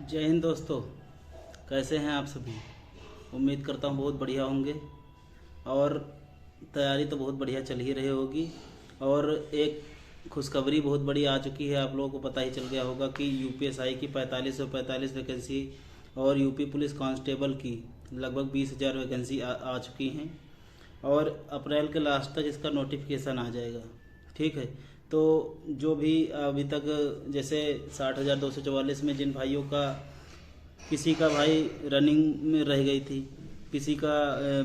जय हिंद दोस्तों। कैसे हैं आप सभी? उम्मीद करता हूँ बहुत बढ़िया होंगे। और तैयारी तो बहुत बढ़िया चल ही रही होगी। और एक खुशखबरी बहुत बड़ी आ चुकी है, आप लोगों को पता ही चल गया होगा कि यूपीएसआई की 4545 वैकेंसी और यूपी पुलिस कांस्टेबल की लगभग 20,000 वैकेंसी आ चुकी हैं। और अप्रैल के लास्ट तक इसका नोटिफिकेशन आ जाएगा। ठीक है। तो जो भी अभी तक जैसे 60,244 में जिन भाइयों का किसी का भाई रनिंग में रह गई थी, किसी का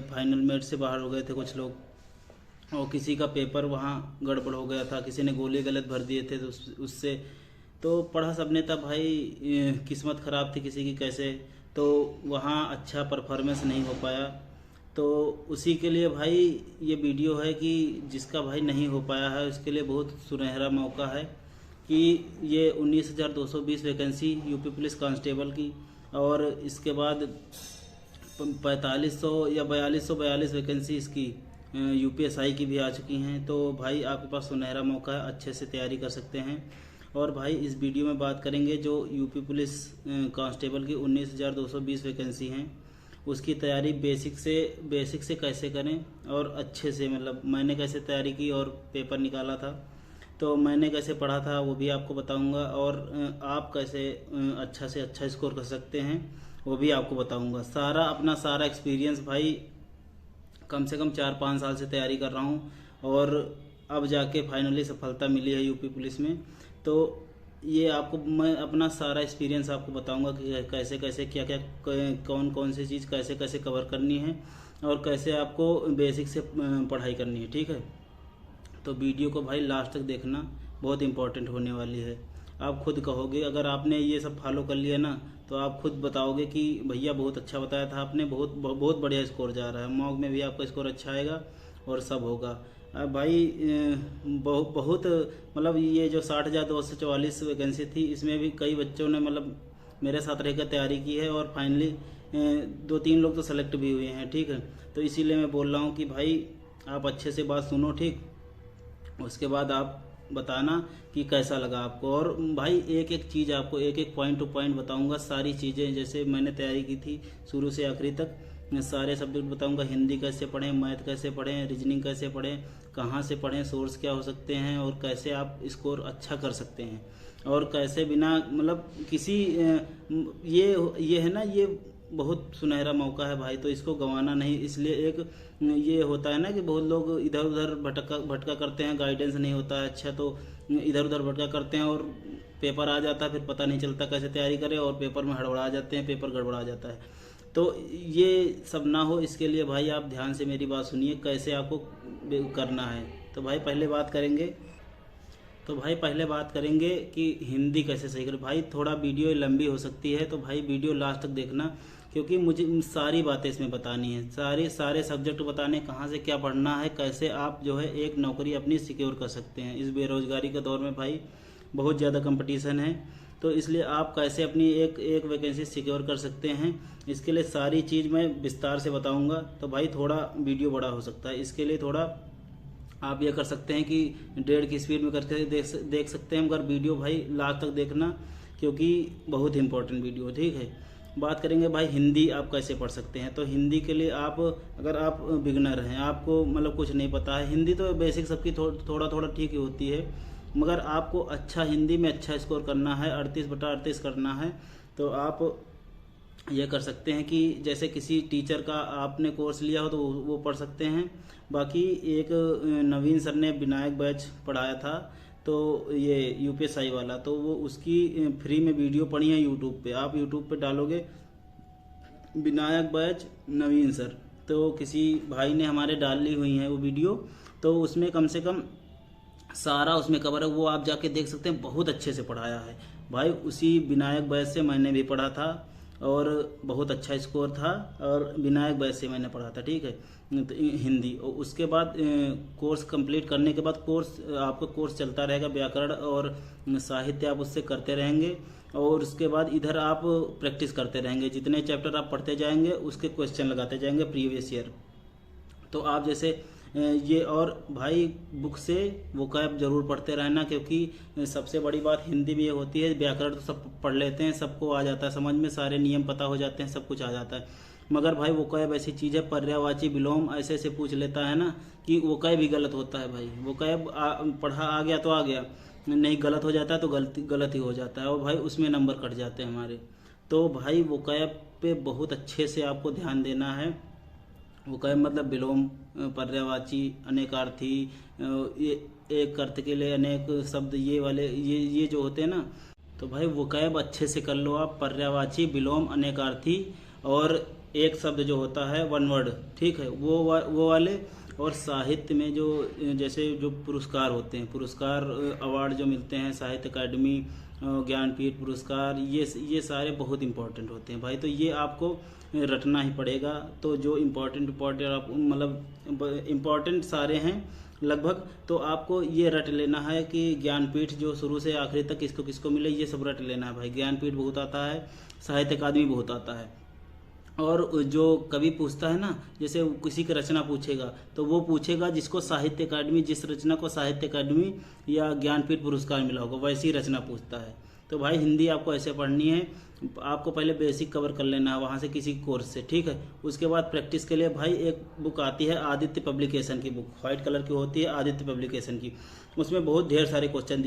फाइनल मेरिट से बाहर हो गए थे कुछ लोग, और किसी का पेपर वहाँ गड़बड़ हो गया था, किसी ने गोली गलत भर दिए थे तो उससे तो पढ़ा सबने था भाई। किस्मत ख़राब थी किसी की कैसे, तो वहाँ अच्छा परफॉर्मेंस नहीं हो पाया। तो उसी के लिए भाई ये वीडियो है कि जिसका भाई नहीं हो पाया है उसके लिए बहुत सुनहरा मौका है कि ये 19,220 वैकेंसी यूपी पुलिस कांस्टेबल की, और इसके बाद 4500 या 4242 वैकेंसी इसकी यूपीएसआई की भी आ चुकी हैं। तो भाई आपके पास सुनहरा मौका है, अच्छे से तैयारी कर सकते हैं। और भाई इस वीडियो में बात करेंगे जो यूपी पुलिस कांस्टेबल की 19,220 वैकेंसी हैं उसकी तैयारी बेसिक से कैसे करें और अच्छे से, मतलब मैंने कैसे तैयारी की और पेपर निकाला था, तो मैंने कैसे पढ़ा था वो भी आपको बताऊंगा। और आप कैसे अच्छा से अच्छा स्कोर कर सकते हैं वो भी आपको बताऊंगा। अपना सारा एक्सपीरियंस भाई, कम से कम 4-5 साल से तैयारी कर रहा हूँ और अब जाके फाइनली सफलता मिली है यूपी पुलिस में। तो ये आपको मैं अपना सारा एक्सपीरियंस आपको बताऊंगा कि कैसे कैसे क्या क्या कौन कौन सी चीज़ कैसे कैसे कवर करनी है और कैसे आपको बेसिक से पढ़ाई करनी है। ठीक है। तो वीडियो को भाई लास्ट तक देखना, बहुत इंपॉर्टेंट होने वाली है। आप खुद कहोगे, अगर आपने ये सब फॉलो कर लिया ना तो आप खुद बताओगे कि भैया बहुत अच्छा बताया था आपने, बहुत बहुत बढ़िया स्कोर जा रहा है, मॉक में भी आपका स्कोर अच्छा आएगा और सब होगा। भाई बहुत मतलब ये जो 60,244 वैकेंसी थी इसमें भी कई बच्चों ने मतलब मेरे साथ रहकर तैयारी की है और फाइनली 2-3 लोग तो सेलेक्ट भी हुए हैं। ठीक है। तो इसीलिए मैं बोल रहा हूँ कि भाई आप अच्छे से बात सुनो। ठीक। उसके बाद आप बताना कि कैसा लगा आपको। और भाई एक एक चीज़ आपको एक एक पॉइंट टू पॉइंट बताऊंगा, सारी चीज़ें जैसे मैंने तैयारी की थी शुरू से आखिरी तक सारे सब्जेक्ट बताऊंगा। हिंदी कैसे पढ़ें, मैथ कैसे पढ़ें, रीजनिंग कैसे पढ़ें, कहाँ से पढ़ें, सोर्स क्या हो सकते हैं और कैसे आप स्कोर अच्छा कर सकते हैं और कैसे बिना मतलब किसी ये है ना, ये बहुत सुनहरा मौका है भाई, तो इसको गंवाना नहीं। इसलिए एक ये होता है ना कि बहुत लोग इधर उधर भटका करते हैं, गाइडेंस नहीं होता है अच्छा, तो इधर उधर भटका करते हैं और पेपर आ जाता है, फिर पता नहीं चलता कैसे तैयारी करें और पेपर में हड़बड़ा जाते हैं, पेपर गड़बड़ा जाता है। तो ये सब ना हो इसके लिए भाई आप ध्यान से मेरी बात सुनिए कैसे आपको करना है। तो भाई पहले बात करेंगे कि हिंदी कैसे सही करें। भाई थोड़ा वीडियो लंबी हो सकती है तो भाई वीडियो लास्ट तक देखना, क्योंकि मुझे सारी बातें इसमें बतानी है, सारे सब्जेक्ट बताने, कहाँ से क्या पढ़ना है, कैसे आप जो है एक नौकरी अपनी सिक्योर कर सकते हैं। इस बेरोजगारी के दौर में भाई बहुत ज़्यादा कंपटीशन है, तो इसलिए आप कैसे अपनी एक वैकेंसी सिक्योर कर सकते हैं इसके लिए सारी चीज़ मैं विस्तार से बताऊंगा। तो भाई थोड़ा वीडियो बड़ा हो सकता है, इसके लिए थोड़ा आप ये कर सकते हैं कि 1.5 की स्पीड में करके देख सकते हैं, मगर वीडियो भाई लास्ट तक देखना क्योंकि बहुत इंपॉर्टेंट वीडियो। ठीक है। बात करेंगे भाई हिंदी आप कैसे पढ़ सकते हैं। तो हिंदी के लिए आप, अगर आप बिगनर हैं, आपको मतलब कुछ नहीं पता है, हिंदी तो बेसिक सबकी थोड़ा थोड़ा ठीक ही होती है, मगर आपको अच्छा हिंदी में अच्छा स्कोर करना है, 38/38 करना है, तो आप ये कर सकते हैं कि जैसे किसी टीचर का आपने कोर्स लिया हो तो वो पढ़ सकते हैं। बाकी एक नवीन सर ने विनायक बैच पढ़ाया था, तो ये यूपीएसआई वाला, तो वो उसकी फ्री में वीडियो पढ़ी है यूट्यूब पे। आप यूट्यूब पे डालोगे विनायक बैच नवीन सर, तो किसी भाई ने हमारे डाल ली हुई है वो वीडियो, तो उसमें कम से कम सारा उसमें कवर है, वो आप जाके देख सकते हैं, बहुत अच्छे से पढ़ाया है भाई। उसी विनायक बैच से मैंने भी पढ़ा था और बहुत अच्छा स्कोर था, और विनायक बैच से मैंने पढ़ा था। ठीक है। तो हिंदी, और उसके बाद कोर्स कंप्लीट करने के बाद आपका कोर्स चलता रहेगा, व्याकरण और साहित्य आप उससे करते रहेंगे, और उसके बाद इधर आप प्रैक्टिस करते रहेंगे, जितने चैप्टर आप पढ़ते जाएंगे उसके क्वेश्चन लगाते जाएंगे प्रीवियस ईयर। तो आप जैसे ये और भाई बुक से वोकैब जरूर पढ़ते रहना, क्योंकि सबसे बड़ी बात हिंदी में ये होती है, व्याकरण तो सब पढ़ लेते हैं, सबको आ जाता है समझ में, सारे नियम पता हो जाते हैं, सब कुछ आ जाता है। मगर भाई वोकैब ऐसी चीज़ है, पर्यायवाची विलोम ऐसे ऐसे पूछ लेता है ना कि वोकैब भी गलत होता है भाई। वोकैब पढ़ा आ गया तो आ गया, नहीं गलत हो जाता है तो गलत ही हो जाता है, और भाई उसमें नंबर कट जाते हैं हमारे। तो भाई वोकैब पे बहुत अच्छे से आपको ध्यान देना है। वोकैब मतलब विलोम, पर्यायवाची, अनेकार्थी, ये एक अर्थ के लिए अनेक शब्द, ये वाले ये जो होते हैं ना, तो भाई वोकैब अच्छे से कर लो आप। पर्यायवाची, विलोम, अनेकार्थी और एक शब्द जो होता है वन वर्ड, ठीक है, वो वाले। और साहित्य में जो जैसे जो पुरस्कार होते हैं, पुरस्कार अवार्ड जो मिलते हैं, साहित्य अकादमी, ज्ञानपीठ पुरस्कार, ये सारे बहुत इंपॉर्टेंट होते हैं भाई। तो ये आपको रटना ही पड़ेगा। तो जो इम्पोर्टेंट आप मतलब इम्पोर्टेंट सारे हैं लगभग, तो आपको ये रट लेना है कि ज्ञानपीठ जो शुरू से आखिरी तक किसको किसको मिले, ये सब रट लेना है भाई। ज्ञानपीठ बहुत आता है, साहित्य अकादमी बहुत आता है। और जो कवि पूछता है ना, जैसे किसी की रचना पूछेगा तो वो पूछेगा जिसको साहित्य अकादमी, जिस रचना को साहित्य अकादमी या ज्ञानपीठ पुरस्कार मिला होगा, वैसी रचना पूछता है। तो भाई हिंदी आपको ऐसे पढ़नी है, आपको पहले बेसिक कवर कर लेना है वहाँ से किसी कोर्स से, ठीक है। उसके बाद प्रैक्टिस के लिए भाई एक बुक आती है आदित्य पब्लिकेशन की बुक, व्हाइट कलर की होती है, आदित्य पब्लिकेशन की। उसमें बहुत ढेर सारे क्वेश्चन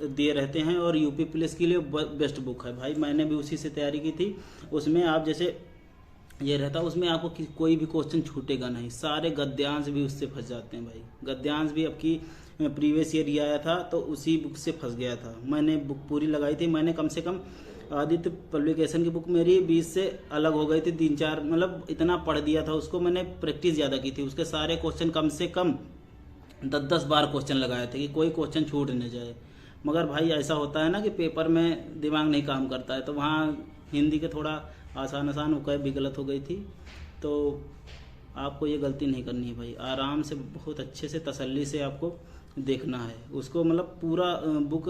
दिए रहते हैं, और यूपी पुलिस के लिए बेस्ट बुक है भाई। मैंने भी उसी से तैयारी की थी। उसमें आप जैसे ये रहता, उसमें आपको कोई भी क्वेश्चन छूटेगा नहीं, सारे गद्यांश भी उससे फंस जाते हैं भाई। गद्यांश भी आपकी प्रीवियस ईयर आया था तो उसी बुक से फंस गया था। मैंने बुक पूरी लगाई थी, मैंने कम से कम आदित्य पब्लिकेशन की बुक मेरी 20 से अलग हो गई थी, 3-4 मतलब इतना पढ़ दिया था उसको, मैंने प्रैक्टिस ज़्यादा की थी। उसके सारे क्वेश्चन कम से कम 10-10 बार क्वेश्चन लगाए थे कि कोई क्वेश्चन छूट न जाए। मगर भाई ऐसा होता है ना कि पेपर में दिमाग नहीं काम करता है, तो वहाँ हिंदी के थोड़ा आसान वोकैब भी गलत हो गई थी। तो आपको ये गलती नहीं करनी है भाई, आराम से बहुत अच्छे से तसल्ली से आपको देखना है उसको, मतलब पूरा बुक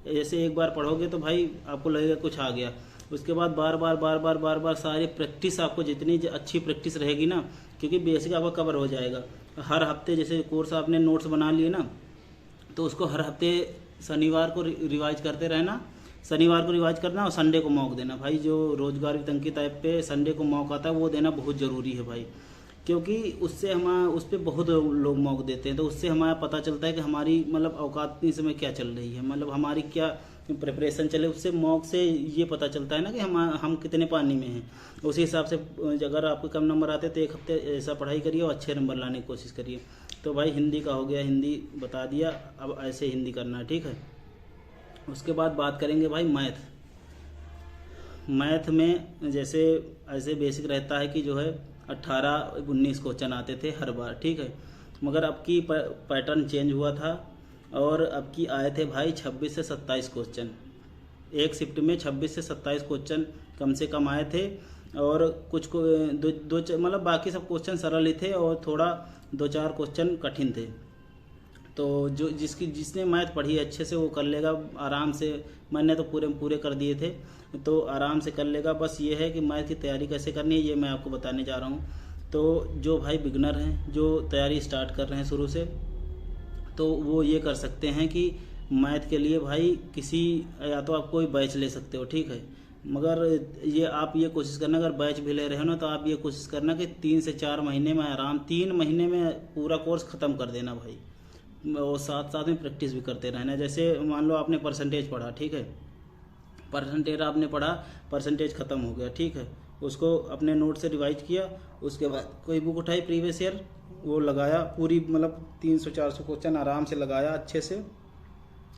एक बार पढ़ोगे तो भाई आपको लगेगा कुछ आ गया। उसके बाद बार बार सारी प्रैक्टिस, आपको जितनी अच्छी प्रैक्टिस रहेगी ना, क्योंकि बेसिक आपका कवर हो जाएगा। हर हफ्ते जैसे कोर्स आपने नोट्स बना लिए ना, तो उसको हर हफ्ते शनिवार को रिवाइज करते रहना, शनिवार को रिवाइज करना और संडे को मॉक देना भाई। जो रोजगार वितंकी टाइप पे संडे को मॉक आता है वो देना बहुत ज़रूरी है भाई, क्योंकि उससे हम उस पर बहुत लोग मॉक देते हैं, तो उससे हमारा पता चलता है कि हमारी मतलब औकात इस समय क्या चल रही है, मतलब हमारी क्या प्रिपरेशन चले। उससे मॉक से ये पता चलता है ना कि हम कितने पानी में हैं। उसी हिसाब से अगर आपको कम नंबर आते तो एक हफ्ते ऐसा पढ़ाई करिए और अच्छे नंबर लाने की कोशिश करिए। तो भाई हिंदी का हो गया, हिंदी बता दिया, अब ऐसे हिंदी करना है, ठीक है। उसके बाद बात करेंगे भाई मैथ में जैसे ऐसे बेसिक रहता है कि जो है 18-19 क्वेश्चन आते थे हर बार, ठीक है। मगर अब की पैटर्न चेंज हुआ था और अब की आए थे भाई 26 से 27 क्वेश्चन। एक शिफ्ट में 26 से 27 क्वेश्चन कम से कम आए थे, और कुछ को दो मतलब बाकी सब क्वेश्चन सरल ही थे और थोड़ा 2-4 क्वेश्चन कठिन थे। तो जो जिसने मैथ पढ़ी अच्छे से वो कर लेगा आराम से। मैंने तो पूरे कर दिए थे, तो आराम से कर लेगा। बस ये है कि मैथ की तैयारी कैसे करनी है ये मैं आपको बताने जा रहा हूँ। तो जो भाई बिगनर हैं, जो तैयारी स्टार्ट कर रहे हैं शुरू से, तो वो ये कर सकते हैं कि मैथ के लिए भाई या तो आप कोई बैच ले सकते हो, ठीक है। मगर ये आप ये कोशिश करना, अगर बैच भी ले रहे हो ना, तो आप ये कोशिश करना कि 3 से 4 महीने में 3 महीने में पूरा कोर्स ख़त्म कर देना भाई, और साथ में प्रैक्टिस भी करते रहना। जैसे मान लो आपने परसेंटेज पढ़ा, ठीक है, परसेंटेज आपने पढ़ा, परसेंटेज ख़त्म हो गया, ठीक है, उसको अपने नोट से रिवाइज किया। उसके बाद कोई बुक उठाई प्रीवियस ईयर, वो लगाया पूरी, मतलब 300-400 क्वेश्चन आराम से लगाया अच्छे से,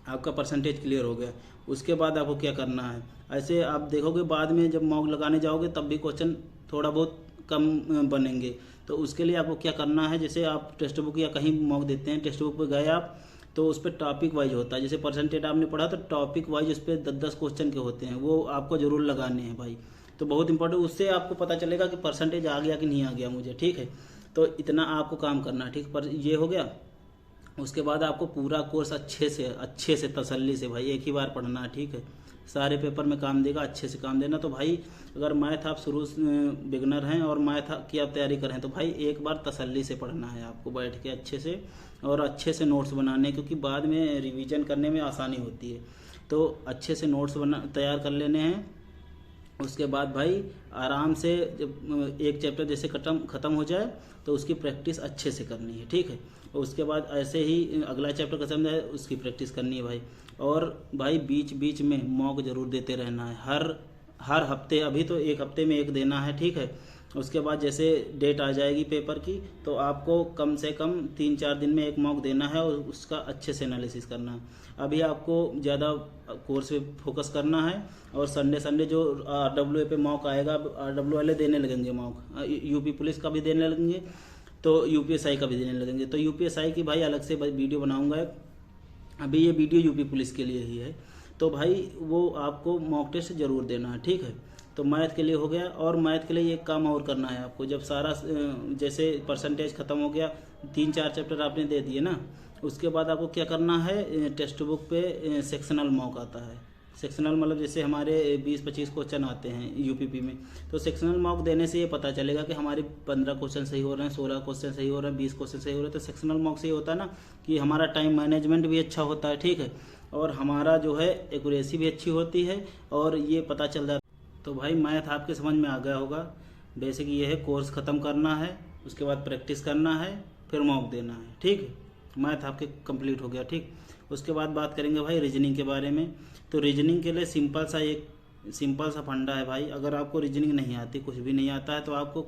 आपका परसेंटेज क्लियर हो गया। उसके बाद आपको क्या करना है, ऐसे आप देखोगे बाद में जब मॉक लगाने जाओगे तब भी क्वेश्चन थोड़ा बहुत कम बनेंगे। तो उसके लिए आपको क्या करना है, जैसे आप टेक्स्ट बुक या कहीं मॉक देते हैं, टेक्स्ट बुक पे गए आप, तो उस पर टॉपिक वाइज होता है। जैसे परसेंटेज आपने पढ़ा तो टॉपिक वाइज उस पर 10-10 क्वेश्चन के होते हैं, वो आपको ज़रूर लगाने हैं भाई। तो बहुत इंपॉर्टेंट, उससे आपको पता चलेगा कि परसेंटेज आ गया कि नहीं आ गया मुझे, ठीक है। तो इतना आपको काम करना है, ठीक। पर ये हो गया। उसके बाद आपको पूरा कोर्स अच्छे से तसल्ली से भाई एक ही बार पढ़ना है, ठीक है। सारे पेपर में काम देगा, अच्छे से काम देना। तो भाई अगर मैथ आप शुरू बिगनर हैं और मैथ की आप तैयारी करें तो भाई एक बार तसल्ली से पढ़ना है आपको बैठ के अच्छे से, और अच्छे से नोट्स बनाने, क्योंकि बाद में रिवीजन करने में आसानी होती है। तो अच्छे से नोट्स तैयार कर लेने हैं। उसके बाद भाई आराम से जब एक चैप्टर जैसे ख़त्म हो जाए तो उसकी प्रैक्टिस अच्छे से करनी है, ठीक है। और उसके बाद ऐसे ही अगला चैप्टर खत्म जाए उसकी प्रैक्टिस करनी है भाई। और भाई बीच बीच में मॉक जरूर देते रहना है, हर हफ्ते। अभी तो एक हफ्ते में एक देना है, ठीक है। उसके बाद जैसे डेट आ जाएगी पेपर की तो आपको कम से कम 3-4 दिन में एक मॉक देना है और उसका अच्छे से एनालिसिस करना है। अभी आपको ज़्यादा कोर्स पे फोकस करना है, और संडे जो RWA पे मॉक आएगा, RWA वाले देने लगेंगे मॉक, यूपी पुलिस का भी देने लगेंगे, तो UPSI का भी देने लगेंगे। तो UPSI की भाई अलग से वीडियो बनाऊंगा। अभी ये वीडियो यूपी पुलिस के लिए ही है। तो भाई वो आपको मॉक टेस्ट जरूर देना है, ठीक है। तो मैथ के लिए हो गया। और मैथ के लिए एक काम और करना है आपको, जब सारा जैसे परसेंटेज ख़त्म हो गया, 3-4 चैप्टर आपने दे दिए ना, उसके बाद आपको क्या करना है, टेक्स्ट बुक पे सेक्शनल मॉक आता है। सेक्शनल मतलब जैसे हमारे 20-25 क्वेश्चन आते हैं यूपीपी में, तो सेक्शनल मॉक देने से ये पता चलेगा कि हमारे 15 क्वेश्चन सही हो रहे हैं, 16 क्वेश्चन सही हो रहे हैं, 20 क्वेश्चन सही हो रहे हैं। तो सेक्शनल मॉक से ये होता है ना कि हमारा टाइम मैनेजमेंट भी अच्छा होता है, ठीक है, और हमारा जो है एक्यूरेसी भी अच्छी होती है, और ये पता चल जाता है। तो भाई मैथ आपके समझ में आ गया होगा। बेसिक ये है, कोर्स ख़त्म करना है, उसके बाद प्रैक्टिस करना है, फिर मॉक देना है, ठीक है। मैथ आपके कंप्लीट हो गया, ठीक। उसके बाद बात करेंगे भाई रीजनिंग के बारे में। तो रीजनिंग के लिए सिंपल सा फंडा है भाई। अगर आपको रीजनिंग नहीं आती, कुछ भी नहीं आता है, तो आपको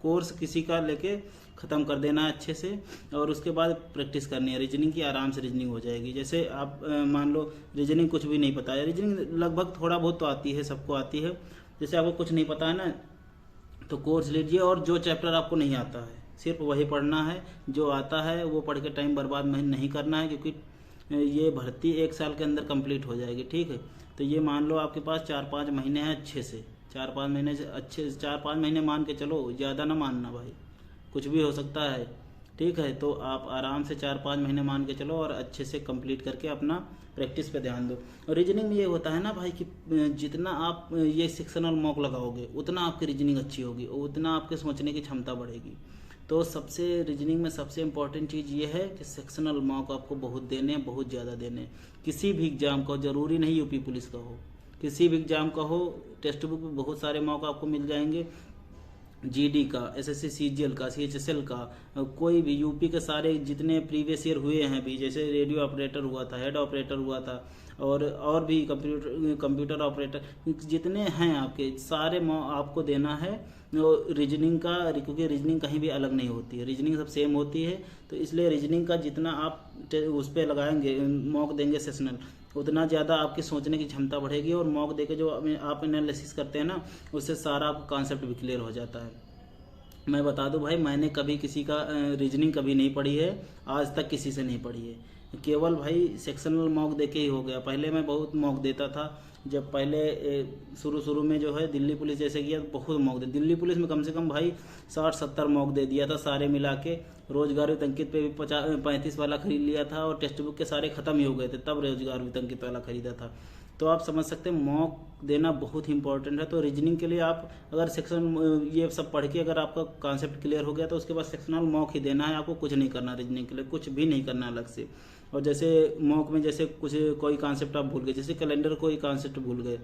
कोर्स किसी का लेके ख़त्म कर देना है अच्छे से, और उसके बाद प्रैक्टिस करनी है रीजनिंग की। आराम से रीजनिंग हो जाएगी। जैसे आप मान लो रीजनिंग कुछ भी नहीं पता है, रीजनिंग लगभग थोड़ा बहुत तो आती है, सबको आती है। जैसे आपको कुछ नहीं पता है ना, तो कोर्स लीजिए, और जो चैप्टर आपको नहीं आता है सिर्फ वही पढ़ना है, जो आता है वो पढ़ के टाइम बर्बाद नहीं करना है, क्योंकि ये भर्ती 1 साल के अंदर कंप्लीट हो जाएगी, ठीक है। तो ये मान लो आपके पास 4-5 महीने हैं अच्छे से, 4-5 महीने से अच्छे 4-5 महीने मान के चलो, ज़्यादा ना मानना भाई, कुछ भी हो सकता है, ठीक है। तो आप आराम से 4-5 महीने मान के चलो और अच्छे से कंप्लीट करके अपना प्रैक्टिस पे ध्यान दो। और रीजनिंग में ये होता है ना भाई कि जितना आप ये सेक्शनल मॉक लगाओगे उतना आपकी रीजनिंग अच्छी होगी और उतना आपके सोचने की क्षमता बढ़ेगी। तो सबसे रीजनिंग में सबसे इम्पॉर्टेंट चीज़ ये है कि सेक्शनल मॉक आपको बहुत देने, बहुत ज़्यादा देने। किसी भी एग्जाम का, जरूरी नहीं यूपी पुलिस का हो, किसी भी एग्जाम का हो, टेक्स्ट बुक में बहुत सारे मॉक आपको मिल जाएंगे। GD का, SSC CGL का, CHSL का, कोई भी यूपी के सारे जितने प्रीवियस ईयर हुए हैं भी, जैसे रेडियो ऑपरेटर हुआ था, हेड ऑपरेटर हुआ था, और भी कंप्यूटर ऑपरेटर, जितने हैं आपके सारे आपको देना है रीजनिंग का, क्योंकि रीजनिंग कहीं भी अलग नहीं होती है, रीजनिंग सब सेम होती है। तो इसलिए रीजनिंग का जितना आप उस पर लगाएंगे, मॉक देंगे सेशनल, उतना ज़्यादा आपकी सोचने की क्षमता बढ़ेगी। और मॉक देके जो आप एनालिसिस करते हैं ना, उससे सारा आपका कॉन्सेप्ट भी क्लियर हो जाता है। मैं बता दूं भाई, मैंने कभी किसी का रीजनिंग कभी नहीं पढ़ी है, आज तक किसी से नहीं पढ़ी है, केवल भाई सेक्शनल मॉक देके ही हो गया। पहले मैं बहुत मॉक देता था, जब पहले शुरू में जो है दिल्ली पुलिस जैसे किया, बहुत मॉक दे। दिल्ली पुलिस में कम से कम भाई 60-70 मॉक दे दिया था सारे मिला के। रोजगार वितंकित पे भी 35 वाला खरीद लिया था, और टेक्स्ट बुक के सारे खत्म ही हो गए थे, तब रोजगार वितंकित वाला खरीदा था। तो आप समझ सकते हैं मॉक देना बहुत ही इंपॉर्टेंट है। तो रीजनिंग के लिए आप अगर सेक्शन ये सब पढ़ के अगर आपका कॉन्सेप्ट क्लियर हो गया, तो उसके बाद सेक्शनल मॉक ही देना है, आपको कुछ नहीं करना रीजनिंग के लिए, कुछ भी नहीं करना अलग से। और जैसे मॉक में जैसे कोई कॉन्सेप्ट आप भूल गए, जैसे कैलेंडर कोई कॉन्सेप्ट भूल गए,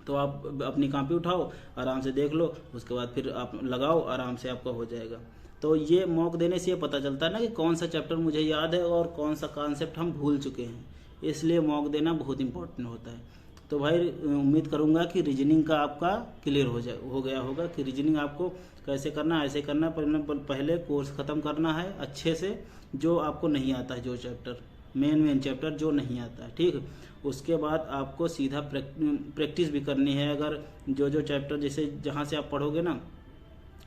तो आप अपनी कॉपी उठाओ, आराम से देख लो, उसके बाद फिर आप लगाओ, आराम से आपका हो जाएगा। तो ये मॉक देने से ये पता चलता है ना कि कौन सा चैप्टर मुझे याद है और कौन सा कॉन्सेप्ट हम भूल चुके हैं, इसलिए मॉक देना बहुत इंपॉर्टेंट होता है। तो भाई उम्मीद करूंगा कि रीजनिंग का आपका क्लियर हो गया होगा कि रीजनिंग आपको कैसे करना, ऐसे करना। पहले कोर्स ख़त्म करना है अच्छे से, जो आपको नहीं आता है, जो चैप्टर मेन चैप्टर जो नहीं आता है, ठीक है। उसके बाद आपको सीधा प्रैक्टिस भी करनी है। अगर जो चैप्टर जैसे जहाँ से आप पढ़ोगे ना,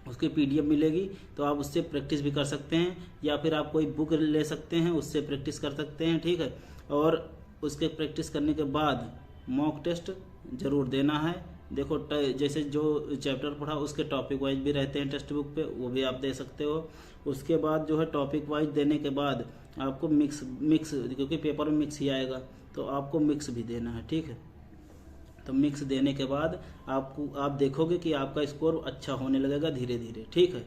उसकी PDF मिलेगी, तो आप उससे प्रैक्टिस भी कर सकते हैं, या फिर आप कोई बुक ले सकते हैं, उससे प्रैक्टिस कर सकते हैं, ठीक है। और उसके प्रैक्टिस करने के बाद मॉक टेस्ट ज़रूर देना है। देखो जैसे जो चैप्टर पढ़ा उसके टॉपिक वाइज भी रहते हैं टेक्स्ट बुक पे, वो भी आप दे सकते हो। उसके बाद जो है टॉपिक वाइज देने के बाद आपको मिक्स क्योंकि पेपर में मिक्स ही आएगा, तो आपको मिक्स भी देना है, ठीक है। तो मिक्स देने के बाद आप देखोगे कि आपका स्कोर अच्छा होने लगेगा धीरे धीरे, ठीक है।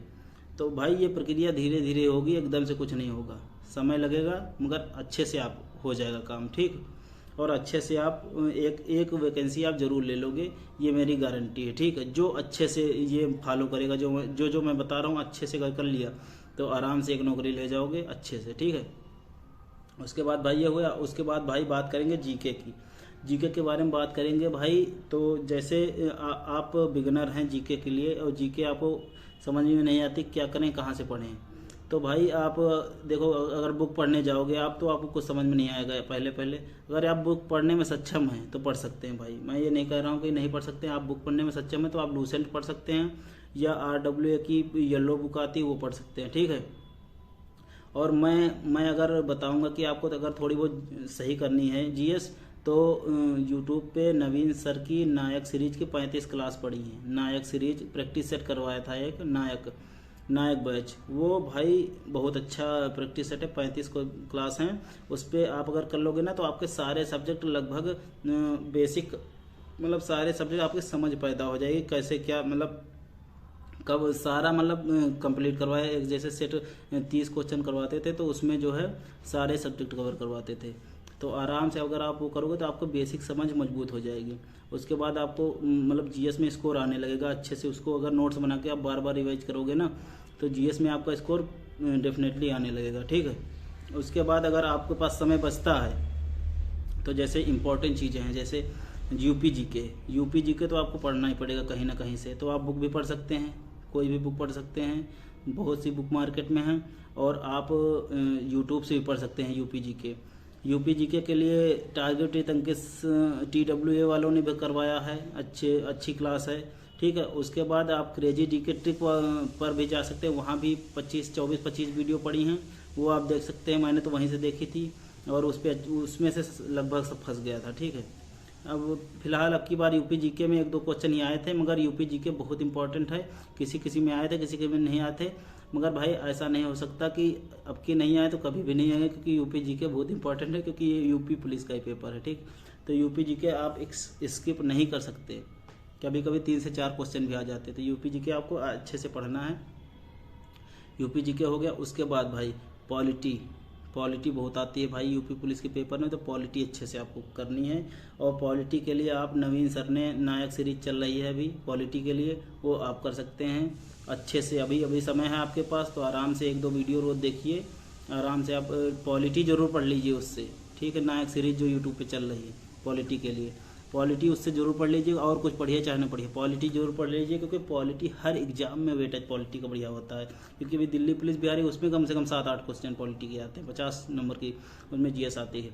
तो भाई ये प्रक्रिया धीरे धीरे होगी, एकदम से कुछ नहीं होगा, समय लगेगा, मगर अच्छे से आप हो जाएगा काम, ठीक। और अच्छे से आप एक वैकेंसी आप जरूर ले लोगे, ये मेरी गारंटी है, ठीक है। जो अच्छे से ये फॉलो करेगा, जो मैं बता रहा हूँ अच्छे से कर लिया, तो आराम से एक नौकरी ले जाओगे अच्छे से, ठीक है। उसके बाद भाई ये हुआ। उसके बाद भाई बात करेंगे जीके की। जीके के बारे में बात करेंगे भाई। तो जैसे आप बिगनर हैं जीके के लिए, और जीके आपको समझ में नहीं आती, क्या करें, कहाँ से पढ़ें। तो भाई आप देखो, अगर बुक पढ़ने जाओगे आप, तो आपको कुछ समझ में नहीं आएगा पहले पहले। अगर आप बुक पढ़ने में सक्षम हैं तो पढ़ सकते हैं भाई, मैं ये नहीं कह रहा हूँ कि नहीं पढ़ सकते हैं। आप बुक पढ़ने में सक्षम हैं तो आप लूसेंट पढ़ सकते हैं, या RWA की येलो बुक आती है वो पढ़ सकते हैं, ठीक है। और मैं अगर बताऊंगा कि आपको अगर थोड़ी बहुत सही करनी है जीएस, तो यूट्यूब पे नवीन सर की नायक सीरीज की 35 क्लास पढ़ी है। नायक सीरीज प्रैक्टिस सेट करवाया था एक नायक बैच, वो भाई बहुत अच्छा प्रैक्टिस सेट है, 35 क्लास हैं। उस पर आप अगर कर लोगे ना, तो आपके सारे सब्जेक्ट लगभग बेसिक, मतलब सारे सब्जेक्ट आपके समझ पैदा हो जाएगी, कैसे क्या, मतलब कब सारा मतलब कंप्लीट करवाया। एक जैसे सेट 30 क्वेश्चन करवाते थे, तो उसमें जो है सारे सब्जेक्ट कवर करवाते थे। तो आराम से अगर आप वो करोगे तो आपको बेसिक समझ मजबूत हो जाएगी। उसके बाद आपको मतलब जीएस में स्कोर आने लगेगा अच्छे से। उसको अगर नोट्स बना के आप बार बार रिवाइज करोगे ना, तो जीएस में आपका स्कोर डेफिनेटली आने लगेगा, ठीक है। उसके बाद अगर आपके पास समय बचता है, तो जैसे इंपॉर्टेंट चीज़ें हैं, जैसे यूपी जीके तो आपको पढ़ना ही पड़ेगा कहीं ना कहीं से। तो आप बुक भी पढ़ सकते हैं, कोई भी बुक पढ़ सकते हैं, बहुत सी बुक मार्केट में हैं। और आप यूट्यूब से भी पढ़ सकते हैं यूपी जीके के लिए टारगेट अंकित TWA वालों ने भी करवाया है, अच्छी क्लास है, ठीक है। उसके बाद आप क्रेजी जीके ट्रिक पर भी जा सकते हैं, वहाँ भी 25 वीडियो पड़ी हैं, वो आप देख सकते हैं। मैंने तो वहीं से देखी थी, और उसमें से लगभग सब फंस गया था, ठीक है। अब फिलहाल अब की बार यूपी जीके में 1-2 क्वेश्चन ही आए थे, मगर यूपी जीके बहुत इंपॉर्टेंट है। किसी में आए थे, किसी में नहीं आए थे, मगर भाई ऐसा नहीं हो सकता कि अब की नहीं आए तो कभी भी नहीं आएंगे, क्योंकि यूपी जीके बहुत इंपॉर्टेंट है, क्योंकि ये यूपी पुलिस का ही पेपर है, ठीक। तो यूपी जीके आप स्किप नहीं कर सकते, कभी कभी 3 से 4 क्वेश्चन भी आ जाते हैं। तो यूपी जीके आपको अच्छे से पढ़ना है। यूपी जीके हो गया। उसके बाद भाई पॉलिटी बहुत आती है भाई यूपी पुलिस के पेपर में, तो पॉलिटी अच्छे से आपको करनी है। और पॉलिटी के लिए आप नवीन सर ने नायक सीरीज चल रही है अभी पॉलिटी के लिए, वो आप कर सकते हैं अच्छे से। अभी समय है आपके पास, तो आराम से 1-2 वीडियो रोज देखिए, आराम से आप पॉलिटी जरूर पढ़ लीजिए उससे, ठीक है। नायक सीरीज जो यूट्यूब पे चल रही है पॉलिटी के लिए, पॉलिटी उससे जरूर पढ़ लीजिए। और कुछ पढ़िए चाहे ना पढ़िए, पॉलिटी जरूर पढ़ लीजिए, क्योंकि पॉलिटी हर एग्जाम में वेटेज पॉलिटी का बढ़िया होता है। क्योंकि अभी दिल्ली पुलिस बिहारी, उसमें कम से कम 7-8 क्वेश्चन पॉलिटी के आते हैं, 50 नंबर की उसमें जीएस आती है।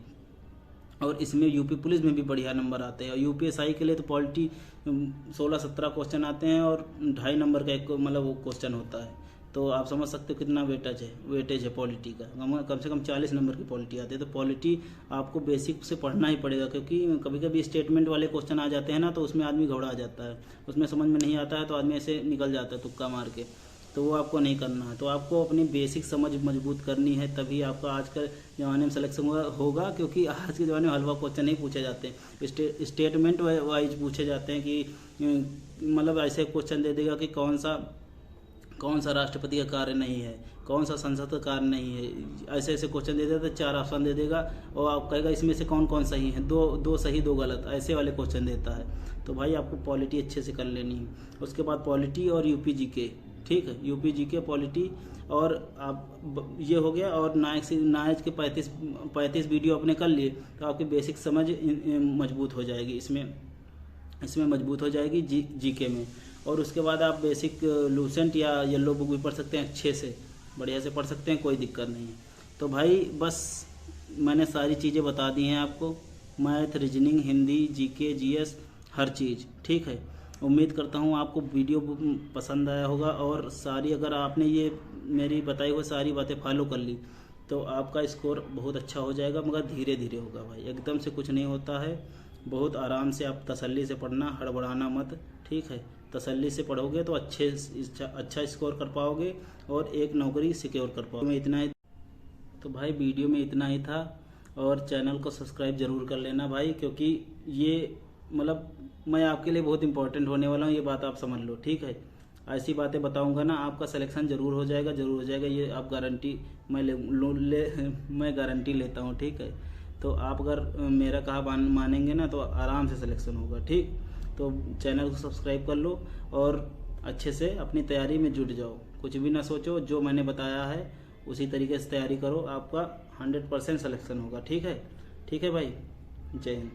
और इसमें यूपी पुलिस में भी बढ़िया नंबर आते हैं। और यूपीएसआई के लिए तो पॉलिटी 16-17 क्वेश्चन आते हैं, और 2.5 नंबर का एक मतलब वो क्वेश्चन होता है। तो आप समझ सकते हो कितना वेटेज है पॉलिटी का। कम से कम 40 नंबर की पॉलिटी आती है। तो पॉलिटी आपको बेसिक से पढ़ना ही पड़ेगा, क्योंकि कभी कभी स्टेटमेंट वाले क्वेश्चन आ जाते हैं ना, तो उसमें आदमी घबरा जाता है, उसमें समझ में नहीं आता है, तो आदमी ऐसे निकल जाता है तुक्का मार के। तो वो आपको नहीं करना है। तो आपको अपनी बेसिक समझ मजबूत करनी है, तभी आपका आज के ज़माने में सिलेक्शन होगा। क्योंकि आज के ज़माने में हलवा क्वेश्चन नहीं पूछे जाते हैं, स्टेटमेंट वाइज पूछे जाते हैं। कि मतलब ऐसे क्वेश्चन दे देगा कि कौन सा राष्ट्रपति का कार्य नहीं है, कौन सा संसद का कार्य नहीं है, ऐसे क्वेश्चन दे देता है। 4 ऑप्शन दे देगा, और आप कहेगा इसमें से कौन सही है, दो सही 2 गलत, ऐसे वाले क्वेश्चन देता है। तो भाई आपको पॉलिटी अच्छे से कर लेनी है। उसके बाद पॉलिटी और यूपी जीके, ठीक है। यूपी जीके, पॉलिटी, और आप ये हो गया। और नायक के 35 वीडियो अपने कर लिए, तो आपकी बेसिक समझ मजबूत हो जाएगी, इसमें मजबूत हो जाएगी जीके में। और उसके बाद आप बेसिक लूसेंट या येलो बुक भी पढ़ सकते हैं, अच्छे से बढ़िया से पढ़ सकते हैं, कोई दिक्कत नहीं है। तो भाई बस मैंने सारी चीज़ें बता दी हैं आपको, math, reasoning, Hindi, GK, GS, हर चीज़, ठीक है। उम्मीद करता हूँ आपको वीडियो पसंद आया होगा। और सारी अगर आपने ये मेरी बताई हुई सारी बातें फॉलो कर ली, तो आपका स्कोर बहुत अच्छा हो जाएगा, मगर धीरे धीरे होगा भाई, एकदम से कुछ नहीं होता है। बहुत आराम से आप तसल्ली से पढ़ना, हड़बड़ाना मत, ठीक है। तसल्ली से पढ़ोगे तो अच्छा स्कोर कर पाओगे, और एक नौकरी सिक्योर कर पाओगे। इतना ही तो भाई वीडियो में इतना ही था। और चैनल को सब्सक्राइब जरूर कर लेना भाई, क्योंकि ये मतलब मैं आपके लिए बहुत इंपॉर्टेंट होने वाला हूँ, ये बात आप समझ लो, ठीक है। ऐसी बातें बताऊंगा ना, आपका सिलेक्शन जरूर हो जाएगा, जरूर हो जाएगा, ये आप गारंटी मैं गारंटी लेता हूँ, ठीक है। तो आप अगर मेरा कहा मानेंगे ना तो आराम से सिलेक्शन होगा, ठीक। तो चैनल को सब्सक्राइब कर लो और अच्छे से अपनी तैयारी में जुट जाओ, कुछ भी ना सोचो, जो मैंने बताया है उसी तरीके से तैयारी करो, आपका 100% सिलेक्शन होगा, ठीक है। ठीक है भाई, जय हिंद।